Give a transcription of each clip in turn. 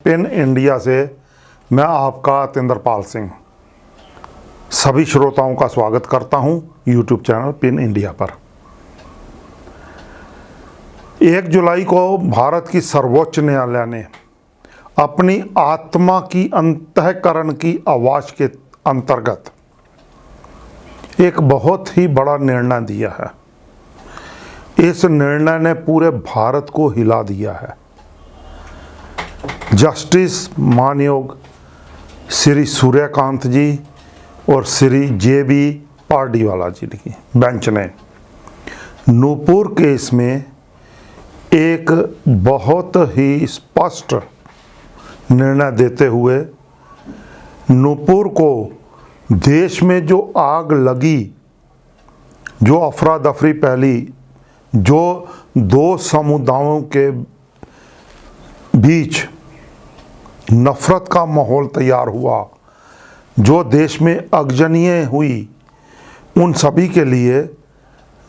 Pin India से मैं आपका अतिंद्रपाल सिंह सभी श्रोताओं का स्वागत करता हूं यूट्यूब चैनल पिन इंडिया पर। 1 जुलाई को भारत की सर्वोच्च न्यायालय ने अपनी आत्मा की अंतःकरण की आवाज़ के अंतर्गत एक बहुत ही बड़ा निर्णय दिया है। इस निर्णय ने पूरे भारत को हिला दिया है। जस्टिस मानयोग श्री सूर्यकांत जी और श्री JB पार्डीवाला जी की बेंच ने नूपुर केस में एक बहुत ही स्पष्ट निर्णय देते हुए नूपुर को देश में जो आग लगी, जो अफरा दफरी फैली, जो दो समुदायों के बीच नफरत का माहौल तैयार हुआ, जो देश में अगजनियें हुई, उन सभी के लिए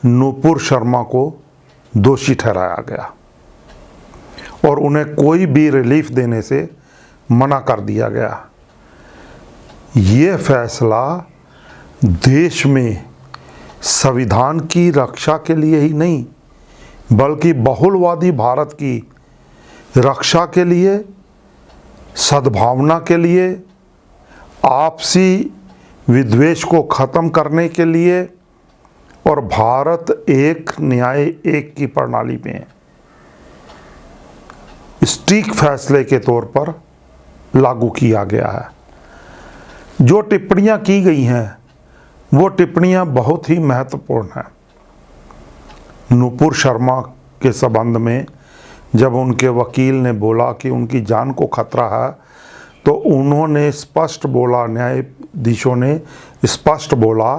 नूपुर शर्मा को दोषी ठहराया गया और उन्हें कोई भी रिलीफ देने से मना कर दिया गया। ये फैसला देश में संविधान की रक्षा के लिए ही नहीं, बल्कि बहुलवादी भारत की रक्षा के लिए, सद्भावना के लिए, आपसी विद्वेष को ख़त्म करने के लिए और भारत एक न्याय एक की प्रणाली में सटीक फैसले के तौर पर लागू किया गया है। जो टिप्पणियां की गई हैं वो टिप्पणियां बहुत ही महत्वपूर्ण हैं। नूपुर शर्मा के संबंध में जब उनके वकील ने बोला कि उनकी जान को खतरा है, तो उन्होंने स्पष्ट बोला, न्यायाधीशों ने स्पष्ट बोला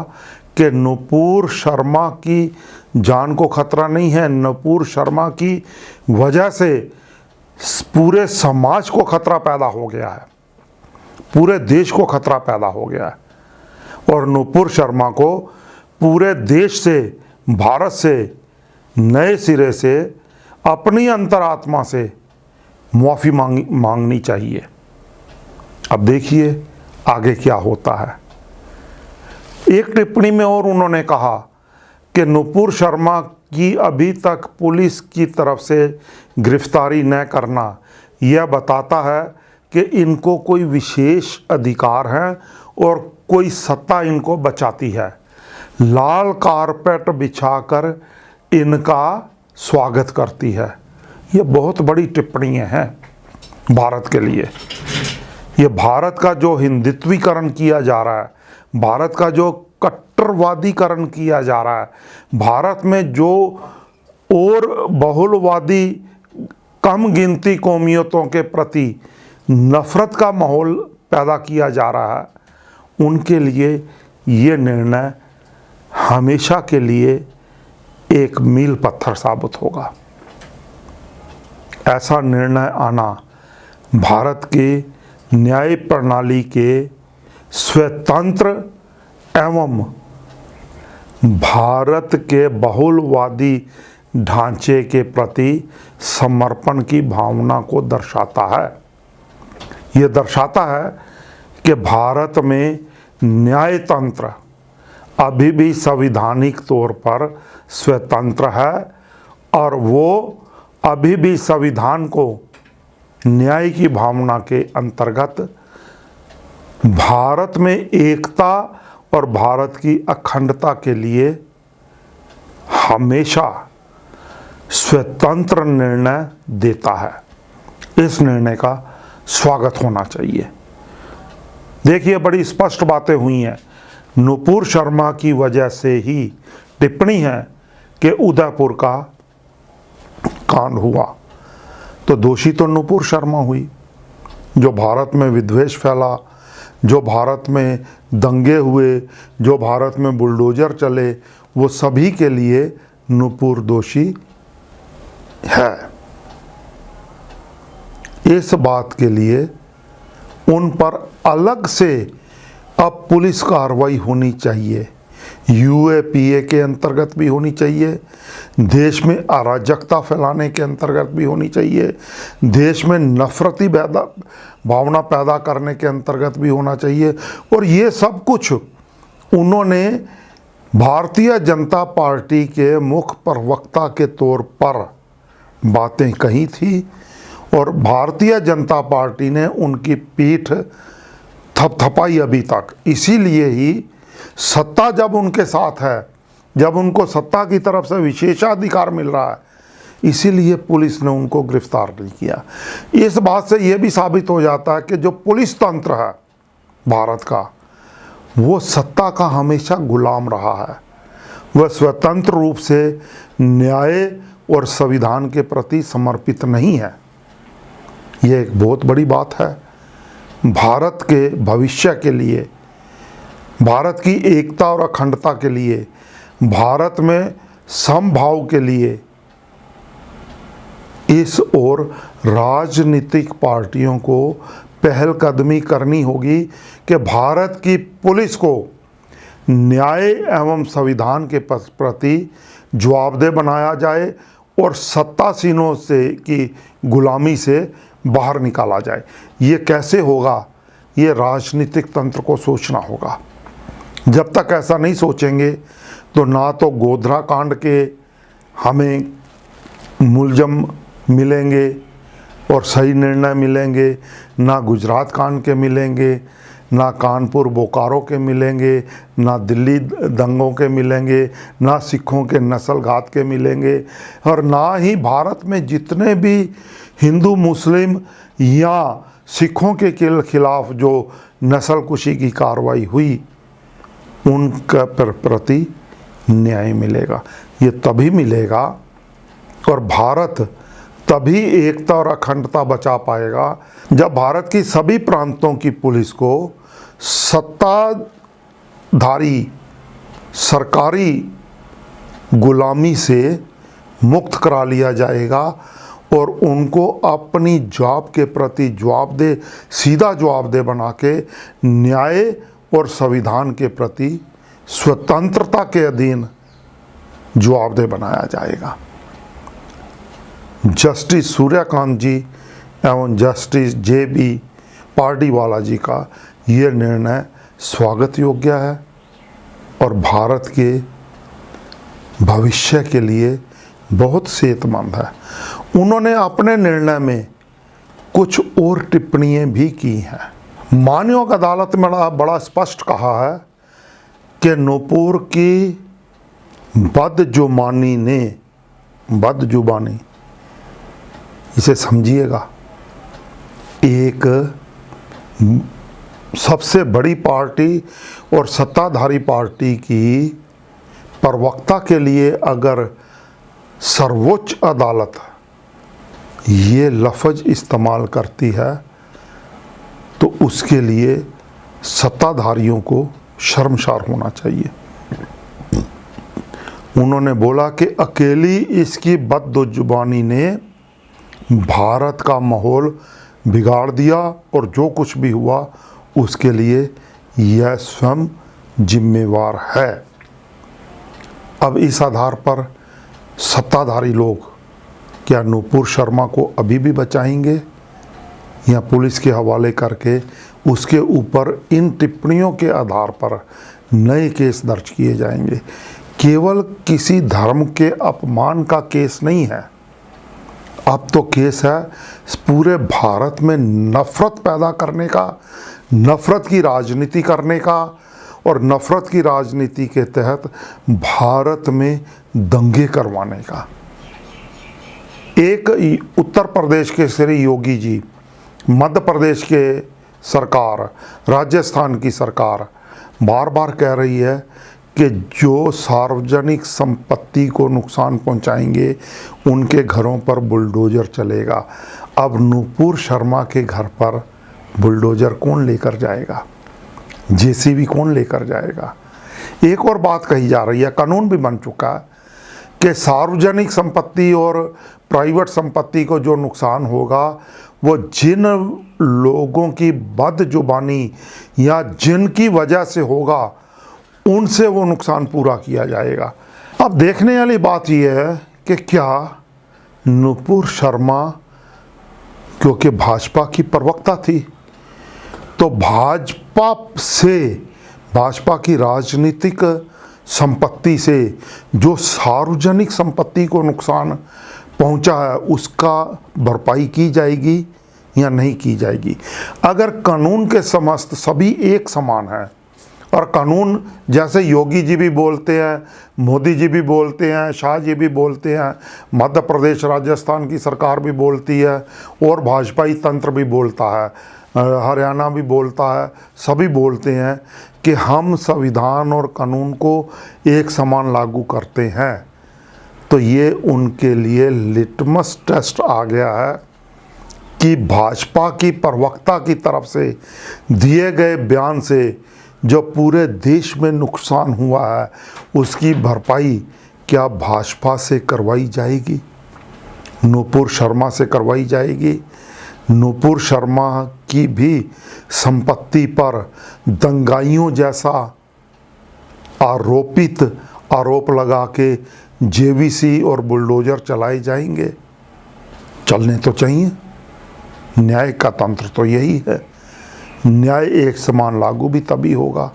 कि नूपुर शर्मा की जान को खतरा नहीं है, नूपुर शर्मा की वजह से पूरे समाज को खतरा पैदा हो गया है, पूरे देश को खतरा पैदा हो गया है और नूपुर शर्मा को पूरे देश से, भारत से नए सिरे से, अपनी अंतरात्मा से माफ़ी मांगनी चाहिए। अब देखिए आगे क्या होता है। एक टिप्पणी में और उन्होंने कहा कि नूपुर शर्मा की अभी तक पुलिस की तरफ से गिरफ्तारी न करना यह बताता है कि इनको कोई विशेष अधिकार है और कोई सत्ता इनको बचाती है। लाल कारपेट बिछाकर इनका स्वागत करती है। ये बहुत बड़ी टिप्पणी है भारत के लिए। ये भारत का जो हिंदुत्वीकरण किया जा रहा है, भारत का जो कट्टरवादीकरण किया जा रहा है, भारत में जो और बहुलवादी कम गिनती कौमियतों के प्रति नफरत का माहौल पैदा किया जा रहा है, उनके लिए ये निर्णय हमेशा के लिए एक मील पत्थर साबित होगा। ऐसा निर्णय आना भारत के न्याय प्रणाली के स्वतंत्र एवं भारत के बहुलवादी ढांचे के प्रति समर्पण की भावना को दर्शाता है। ये दर्शाता है कि भारत में न्यायतंत्र अभी भी संवैधानिक तौर पर स्वतंत्र है और वो अभी भी संविधान को न्याय की भावना के अंतर्गत भारत में एकता और भारत की अखंडता के लिए हमेशा स्वतंत्र निर्णय देता है। इस निर्णय का स्वागत होना चाहिए। देखिए बड़ी स्पष्ट बातें हुई हैं। नूपुर शर्मा की वजह से ही टिप्पणी है कि उदयपुर का कांड हुआ, तो दोषी तो नूपुर शर्मा हुई। जो भारत में विद्वेष फैला, जो भारत में दंगे हुए, जो भारत में बुलडोजर चले, वो सभी के लिए नूपुर दोषी है। इस बात के लिए उन पर अलग से अब पुलिस कार्रवाई होनी चाहिए। यूएपीए के अंतर्गत भी होनी चाहिए, देश में अराजकता फैलाने के अंतर्गत भी होनी चाहिए, देश में नफरती भावना पैदा करने के अंतर्गत भी होना चाहिए। और ये सब कुछ उन्होंने भारतीय जनता पार्टी के मुख्य प्रवक्ता के तौर पर बातें कही थी और भारतीय जनता पार्टी ने उनकी पीठ थपथपाई अभी तक। इसीलिए ही सत्ता जब उनके साथ है, जब उनको सत्ता की तरफ से विशेषाधिकार मिल रहा है, इसीलिए पुलिस ने उनको गिरफ्तार नहीं किया। इस बात से यह भी साबित हो जाता है कि जो पुलिस तंत्र है भारत का, वो सत्ता का हमेशा गुलाम रहा है। वह स्वतंत्र रूप से न्याय और संविधान के प्रति समर्पित नहीं है। यह एक बहुत बड़ी बात है। भारत के भविष्य के लिए, भारत की एकता और अखंडता के लिए, भारत में समभाव के लिए इस ओर राजनीतिक पार्टियों को पहलकदमी करनी होगी कि भारत की पुलिस को न्याय एवं संविधान के प्रति जवाबदेह बनाया जाए और सत्तासीनों से की गुलामी से बाहर निकाला जाए। ये कैसे होगा? ये राजनीतिक तंत्र को सोचना होगा। जब तक ऐसा नहीं सोचेंगे तो ना तो गोधरा कांड के हमें मुलजम मिलेंगे और सही निर्णय मिलेंगे, ना गुजरात कांड के मिलेंगे, ना कानपुर बोकारो के मिलेंगे, ना दिल्ली दंगों के मिलेंगे, ना सिखों के नस्लघात के मिलेंगे, और ना ही भारत में जितने भी हिंदू मुस्लिम या सिखों के खिलाफ जो नस्लकुशी की कार्रवाई हुई उनका प्रति न्याय मिलेगा। ये तभी मिलेगा और भारत तभी एकता और अखंडता बचा पाएगा जब भारत की सभी प्रांतों की पुलिस को सत्ताधारी सरकारी गुलामी से मुक्त करा लिया जाएगा और उनको अपनी जॉब के प्रति जवाबदेह, सीधा जवाबदेह बना के न्याय और संविधान के प्रति स्वतंत्रता के अधीन जवाबदेह बनाया जाएगा। जस्टिस सूर्यकांत जी एवं जस्टिस JB पार्डीवाला जी का ये निर्णय स्वागत योग्य है और भारत के भविष्य के लिए बहुत सेहतमंद है। उन्होंने अपने निर्णय में कुछ और टिप्पणियां भी की हैं। मानयोग अदालत में बड़ा स्पष्ट कहा है कि नूपुर की बदजुबानी, इसे समझिएगा, एक सबसे बड़ी पार्टी और सत्ताधारी पार्टी की प्रवक्ता के लिए अगर सर्वोच्च अदालत ये लफ्ज़ इस्तेमाल करती है तो उसके लिए सत्ताधारियों को शर्मसार होना चाहिए। उन्होंने बोला कि अकेली इसकी बदजुबानी ने भारत का माहौल बिगाड़ दिया और जो कुछ भी हुआ उसके लिए यह स्वयं जिम्मेवार है। अब इस आधार पर सत्ताधारी लोग क्या नूपुर शर्मा को अभी भी बचाएंगे या पुलिस के हवाले करके उसके ऊपर इन टिप्पणियों के आधार पर नए केस दर्ज किए जाएंगे? केवल किसी धर्म के अपमान का केस नहीं है, अब तो केस है पूरे भारत में नफरत पैदा करने का, नफरत की राजनीति करने का, और नफरत की राजनीति के तहत भारत में दंगे करवाने का। एक उत्तर प्रदेश के श्री योगी जी, मध्य प्रदेश के सरकार, राजस्थान की सरकार बार बार कह रही है कि जो सार्वजनिक संपत्ति को नुकसान पहुंचाएंगे उनके घरों पर बुलडोजर चलेगा। अब नूपुर शर्मा के घर पर बुलडोजर कौन लेकर जाएगा? JCB कौन लेकर जाएगा? एक और बात कही जा रही है, कानून भी बन चुका है कि सार्वजनिक संपत्ति और प्राइवेट संपत्ति को जो नुकसान होगा वो जिन लोगों की बदजुबानी या जिनकी वजह से होगा उनसे वो नुकसान पूरा किया जाएगा। अब देखने वाली बात यह है कि क्या नुपुर शर्मा, क्योंकि भाजपा की प्रवक्ता थी, तो भाजपा की राजनीतिक संपत्ति से जो सार्वजनिक संपत्ति को नुकसान पहुंचा है उसका भरपाई की जाएगी या नहीं की जाएगी। अगर कानून के समस्त सभी एक समान है, और कानून जैसे योगी जी भी बोलते हैं, मोदी जी भी बोलते हैं, शाह जी भी बोलते हैं, मध्य प्रदेश राजस्थान की सरकार भी बोलती है, और भाजपाई तंत्र भी बोलता है, हरियाणा भी बोलता है, सभी बोलते हैं कि हम संविधान और कानून को एक समान लागू करते हैं, तो ये उनके लिए लिटमस टेस्ट आ गया है कि भाजपा की प्रवक्ता की तरफ से दिए गए बयान से जो पूरे देश में नुकसान हुआ है उसकी भरपाई क्या भाजपा से करवाई जाएगी, नुपुर शर्मा से करवाई जाएगी। नुपुर शर्मा की भी संपत्ति पर दंगाइयों जैसा आरोप लगा के जेवीसी और बुलडोजर चलाए जाएंगे? चलने तो चाहिए। न्याय का तंत्र तो यही है, न्याय एक समान लागू भी तभी होगा।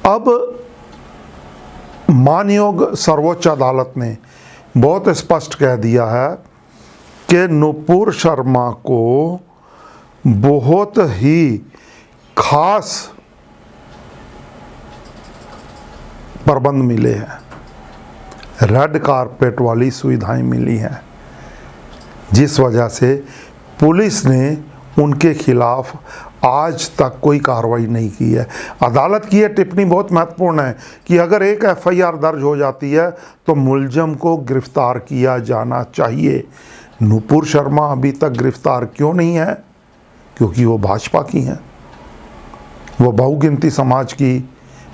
अब मानयोग सर्वोच्च अदालत ने बहुत स्पष्ट कह दिया है कि नुपुर शर्मा को बहुत ही खास प्रबंध मिले हैं, रेड कारपेट वाली सुविधाएं मिली हैं, जिस वजह से पुलिस ने उनके खिलाफ आज तक कोई कार्रवाई नहीं की है। अदालत की यह टिप्पणी बहुत महत्वपूर्ण है कि अगर एक एफआईआर दर्ज हो जाती है तो मुलजम को गिरफ्तार किया जाना चाहिए। नुपुर शर्मा अभी तक गिरफ्तार क्यों नहीं है? क्योंकि वो भाजपा की हैं, वो बहुगिनती समाज की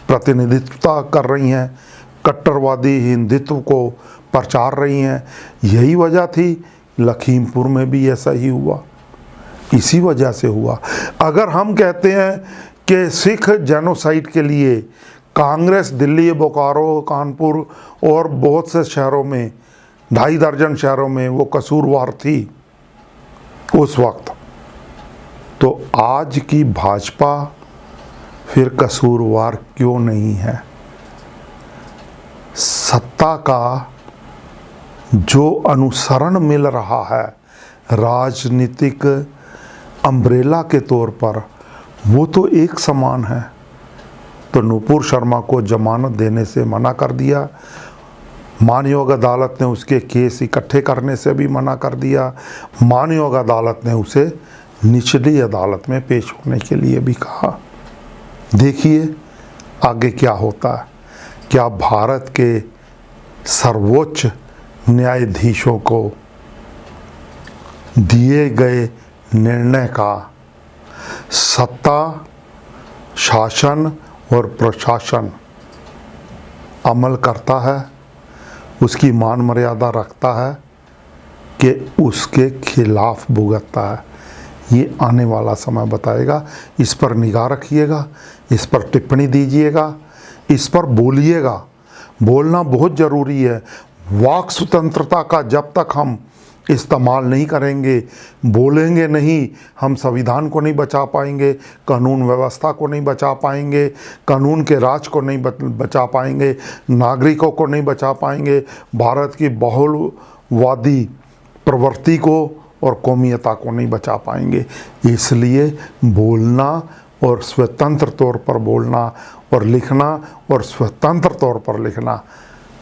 प्रतिनिधित्व कर रही हैं, कट्टरवादी हिंदुत्व को प्रचार रही हैं। यही वजह थी, लखीमपुर में भी ऐसा ही हुआ, इसी वजह से हुआ। अगर हम कहते हैं कि सिख जेनोसाइड के लिए कांग्रेस दिल्ली, बोकारो, कानपुर और बहुत से शहरों में, 2.5 दर्जन शहरों में वो कसूरवार थी उस वक्त, तो आज की भाजपा फिर कसूरवार क्यों नहीं है? सत्ता का जो अनुसरण मिल रहा है राजनीतिक अम्ब्रेला के तौर पर, वो तो एक समान है। तो नुपुर शर्मा को जमानत देने से मना कर दिया, मानयोग अदालत ने उसके केस इकट्ठे करने से भी मना कर दिया, मानयोग अदालत ने उसे निचली अदालत में पेश होने के लिए भी कहा। देखिए आगे क्या होता है। क्या भारत के सर्वोच्च न्यायाधीशों को दिए गए निर्णय का सत्ता, शासन और प्रशासन अमल करता है, उसकी मान मर्यादा रखता है कि उसके खिलाफ भुगतता है? ये आने वाला समय बताएगा। इस पर निगाह रखिएगा, इस पर टिप्पणी दीजिएगा, इस पर बोलिएगा। बोलना बहुत ज़रूरी है। वाक स्वतंत्रता का जब तक हम इस्तेमाल नहीं करेंगे, बोलेंगे नहीं, हम संविधान को नहीं बचा पाएंगे, कानून व्यवस्था को नहीं बचा पाएंगे, कानून के राज को नहीं बचा पाएंगे, नागरिकों को नहीं बचा पाएंगे, भारत की बहुलवादी प्रवृत्ति को और कौमियता को नहीं बचा पाएंगे। इसलिए बोलना और स्वतंत्र तौर पर बोलना और लिखना और स्वतंत्र तौर पर लिखना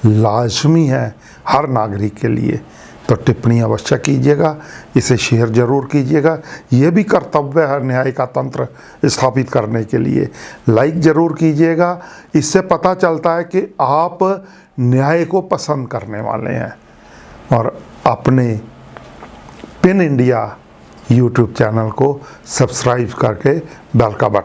लाजमी है हर नागरिक के लिए। तो टिप्पणी अवश्य कीजिएगा, इसे शेयर जरूर कीजिएगा। ये भी कर्तव्य है न्याय का तंत्र स्थापित करने के लिए। लाइक ज़रूर कीजिएगा, इससे पता चलता है कि आप न्याय को पसंद करने वाले हैं। और अपने पिन इंडिया यूट्यूब चैनल को सब्सक्राइब करके बेल का बटन